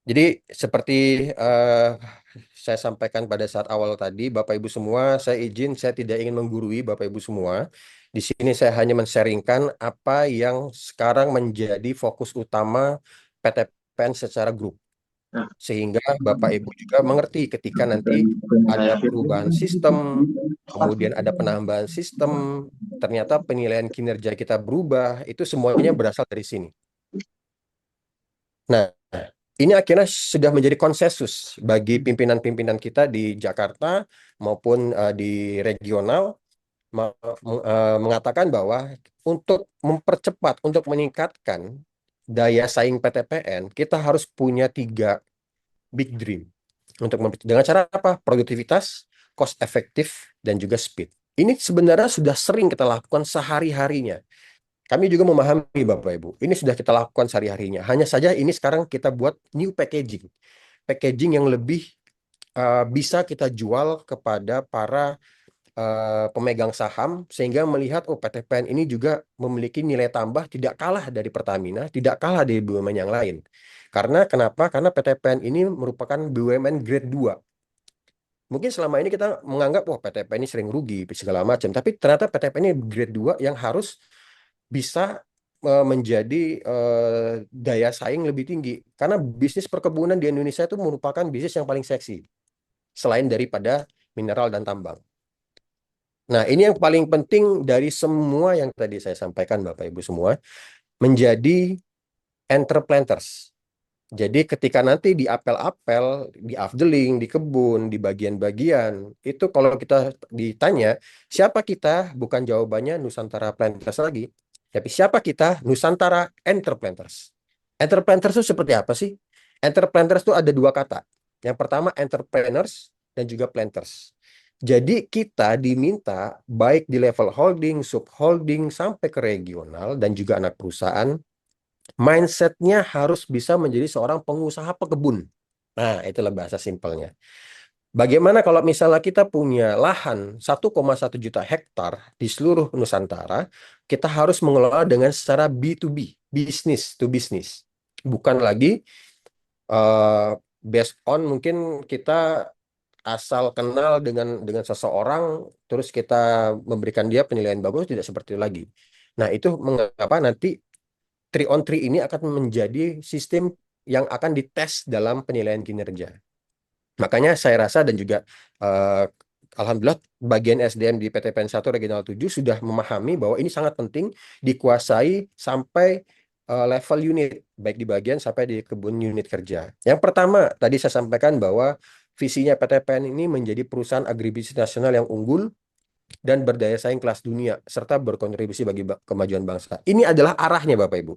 Jadi seperti saya sampaikan pada saat awal tadi, Bapak Ibu semua, saya tidak ingin menggurui Bapak Ibu semua. Di sini saya hanya men-sharingkan apa yang sekarang menjadi fokus utama PTPN secara grup. Sehingga Bapak Ibu juga mengerti ketika nanti ada perubahan sistem, kemudian ada penambahan sistem, ternyata penilaian kinerja kita berubah, itu semuanya berasal dari sini. Nah, ini akhirnya sudah menjadi konsensus bagi pimpinan-pimpinan kita di Jakarta maupun di regional mengatakan bahwa untuk mempercepat, untuk meningkatkan daya saing PTPN, kita harus punya 3 big dream. Dengan cara apa? Produktivitas, cost efektif, dan juga speed. Ini sebenarnya sudah sering kita lakukan sehari-harinya. Kami juga memahami Bapak Ibu, ini sudah kita lakukan sehari-harinya. Hanya saja ini sekarang kita buat new packaging. Packaging yang lebih bisa kita jual kepada para pemegang saham sehingga melihat PTPN ini juga memiliki nilai tambah tidak kalah dari Pertamina, tidak kalah dari BUMN yang lain. Karena kenapa? Karena PTPN ini merupakan BUMN grade 2. Mungkin selama ini kita menganggap PTPN ini sering rugi segala macam, tapi ternyata PTPN ini grade 2 yang harus bisa menjadi daya saing lebih tinggi. Karena bisnis perkebunan di Indonesia itu merupakan bisnis yang paling seksi, selain daripada mineral dan tambang. Nah, ini yang paling penting dari semua yang tadi saya sampaikan, Bapak Ibu semua, menjadi entrepreneurs. Jadi ketika nanti di apel-apel, di afdeling, di kebun, di bagian-bagian, itu kalau kita ditanya, siapa kita? Bukan jawabannya Nusantara Planters lagi. Tapi siapa kita? Nusantara Entrepreneurs. Entrepreneurs itu seperti apa sih? Entrepreneurs itu ada 2 kata. Yang pertama entrepreneurs dan juga planters. Jadi kita diminta baik di level holding, subholding, sampai ke regional dan juga anak perusahaan, mindsetnya harus bisa menjadi seorang pengusaha pekebun. Nah, itulah bahasa simpelnya. Bagaimana kalau misalnya kita punya lahan 1,1 juta hektar di seluruh Nusantara, kita harus mengelola dengan secara B2B, business to business. Bukan lagi eh, based on mungkin kita asal kenal dengan seseorang, terus kita memberikan dia penilaian bagus, tidak seperti itu lagi. Nah, itu mengapa nanti 3 on 3 ini akan menjadi sistem yang akan dites dalam penilaian kinerja. Makanya saya rasa dan juga eh, alhamdulillah bagian SDM di PTPN 1 Regional 7 sudah memahami bahwa ini sangat penting dikuasai sampai level unit, baik di bagian sampai di kebun unit kerja. Yang pertama, tadi saya sampaikan bahwa visinya PTPN ini menjadi perusahaan agribisnis nasional yang unggul dan berdaya saing kelas dunia, serta berkontribusi bagi kemajuan bangsa. Ini adalah arahnya Bapak Ibu.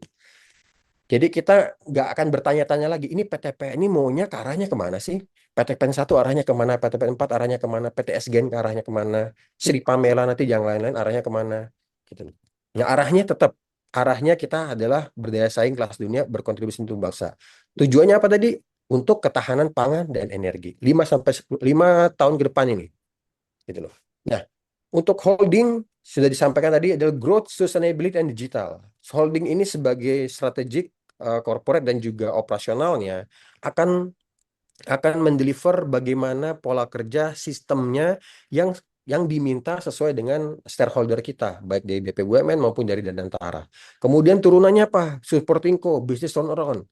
Jadi kita nggak akan bertanya-tanya lagi, ini PTPN ini maunya ke arahnya kemana sih? PTPN 1 arahnya kemana? PTPN 4 arahnya kemana? PTSGN ke arahnya kemana? Sri Pamela nanti yang lain-lain arahnya kemana? Gitu. Ya arahnya tetap, arahnya kita adalah berdaya saing kelas dunia, berkontribusi untuk bangsa. Tujuannya apa tadi? Untuk ketahanan pangan dan energi. 5 tahun ke depan ini. Gitu loh. Nah, untuk holding sudah disampaikan tadi adalah growth, sustainability, and digital. Holding ini sebagai strategik corporate dan juga operasionalnya akan mendeliver bagaimana pola kerja sistemnya yang diminta sesuai dengan stakeholder kita, baik dari BPUMN maupun dari Danantara. Kemudian turunannya apa? Supporting co, business turnaround.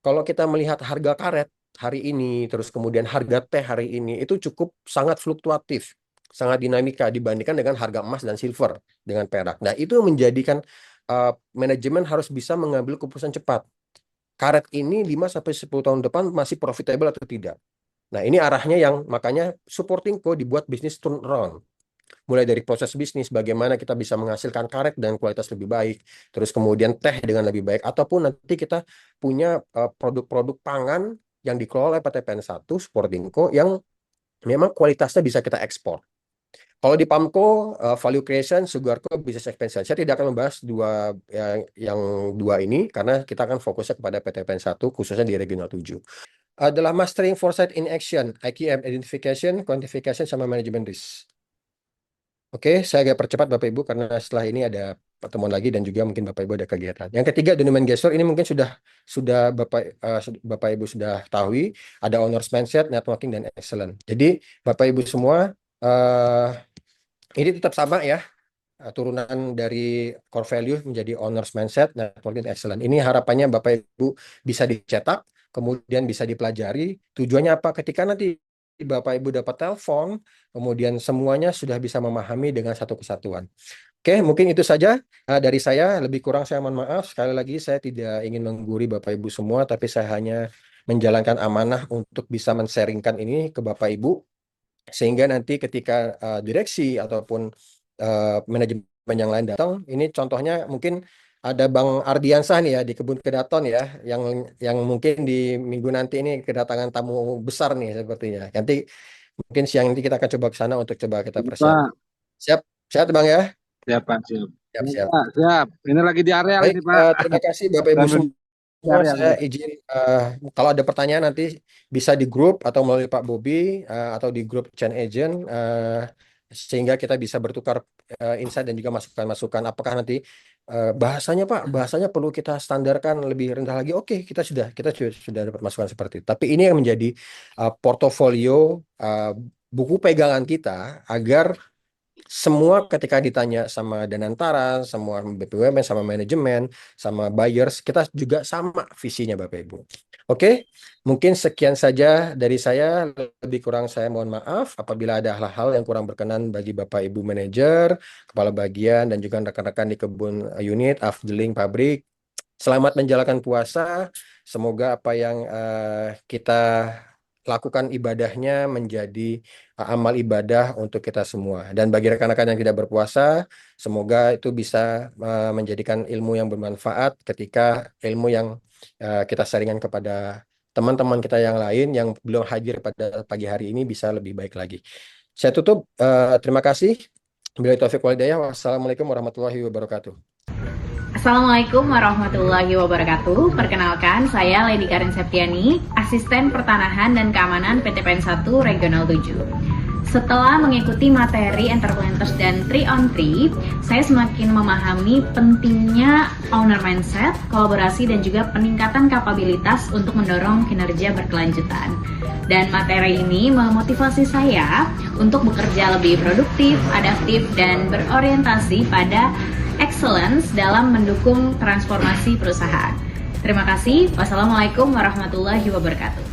Kalau kita melihat harga karet hari ini, terus kemudian harga teh hari ini, itu cukup sangat fluktuatif, sangat dinamika dibandingkan dengan harga emas dan silver dengan perak. Nah, itu menjadikan manajemen harus bisa mengambil keputusan cepat. Karet ini 5 sampai 10 tahun depan masih profitable atau tidak. Nah, ini arahnya yang makanya supporting co dibuat bisnis turnaround. Mulai dari proses bisnis, bagaimana kita bisa menghasilkan karet dengan kualitas lebih baik, terus kemudian teh dengan lebih baik, ataupun nanti kita punya produk-produk pangan yang dikelola oleh PTPN 1, Sportingco, yang memang kualitasnya bisa kita ekspor. Kalau di PAMCO, value creation, Sugarco, business expansion. Saya tidak akan membahas yang dua ini, karena kita akan fokusnya kepada PTPN 1, khususnya di Regional 7. Adalah mastering foresight in action, IQM, identification, quantification, sama manajemen risk. Oke, saya agak percepat Bapak Ibu karena setelah ini ada pertemuan lagi dan juga mungkin Bapak Ibu ada kegiatan. Yang ketiga, Donovan Gesture ini mungkin sudah Bapak Ibu sudah tahu, ada owners mindset, networking dan excellent. Jadi Bapak Ibu semua ini tetap sama ya, turunan dari core value menjadi owners mindset, networking dan excellent. Ini harapannya Bapak Ibu bisa dicetak, kemudian bisa dipelajari. Tujuannya apa? Ketika nanti Bapak Ibu dapat telepon, kemudian semuanya sudah bisa memahami dengan satu kesatuan. Oke, mungkin itu saja dari saya. Lebih kurang saya mohon maaf. Sekali lagi saya tidak ingin mengguri Bapak Ibu semua, tapi saya hanya menjalankan amanah untuk bisa men-sharingkan ini ke Bapak Ibu, sehingga nanti ketika direksi ataupun manajemen yang lain datang, ini contohnya mungkin ada Bang Ardiansah nih ya di Kebun Kedaton ya, yang mungkin di minggu nanti ini kedatangan tamu besar nih sepertinya. Nanti mungkin siang nanti kita akan coba ke sana untuk coba kita persiapkan. Pak, Siap, siap Bang ya. siap Pak, siap. Siap, Ya, siap. Pak, siap. Ini lagi di areal Baik, ini Pak. terima kasih Bapak Ibu Sambil di semua. areal Saya ini. izin kalau ada pertanyaan nanti bisa di grup atau melalui Pak Bobi atau di grup Chain Agent, sehingga kita bisa bertukar insight dan juga masukan-masukan. Apakah nanti bahasanya Pak, bahasanya perlu kita standarkan lebih rendah lagi? Oke, kita sudah dapat masukan seperti itu. Tapi ini yang menjadi portofolio buku pegangan kita agar semua ketika ditanya sama Danantara, semua BPUMN, sama manajemen, sama buyers, kita juga sama visinya Bapak Ibu. Oke, mungkin sekian saja dari saya. Lebih kurang saya mohon maaf apabila ada hal-hal yang kurang berkenan bagi Bapak Ibu manajer, kepala bagian, dan juga rekan-rekan di kebun unit, afdeling, pabrik. Selamat menjalankan puasa. Semoga apa yang kita lakukan ibadahnya menjadi amal ibadah untuk kita semua. Dan bagi rekan-rekan yang tidak berpuasa, semoga itu bisa menjadikan ilmu yang bermanfaat ketika ilmu yang kita sharingkan kepada teman-teman kita yang lain yang belum hadir pada pagi hari ini bisa lebih baik lagi. Saya tutup. Terima kasih. Billahi taufiq wal hidayah. Wassalamualaikum warahmatullahi wabarakatuh. Assalamualaikum warahmatullahi wabarakatuh. Perkenalkan, saya Lady Karin Septiani, Asisten Pertanahan dan Keamanan PT PN 1 Regional 7. Setelah mengikuti materi Entrepreneurs dan 3 on 3, saya semakin memahami pentingnya owner mindset, kolaborasi, dan juga peningkatan kapabilitas untuk mendorong kinerja berkelanjutan. Dan materi ini memotivasi saya untuk bekerja lebih produktif, adaptif, dan berorientasi pada excellence dalam mendukung transformasi perusahaan. Terima kasih. Wassalamualaikum warahmatullahi wabarakatuh.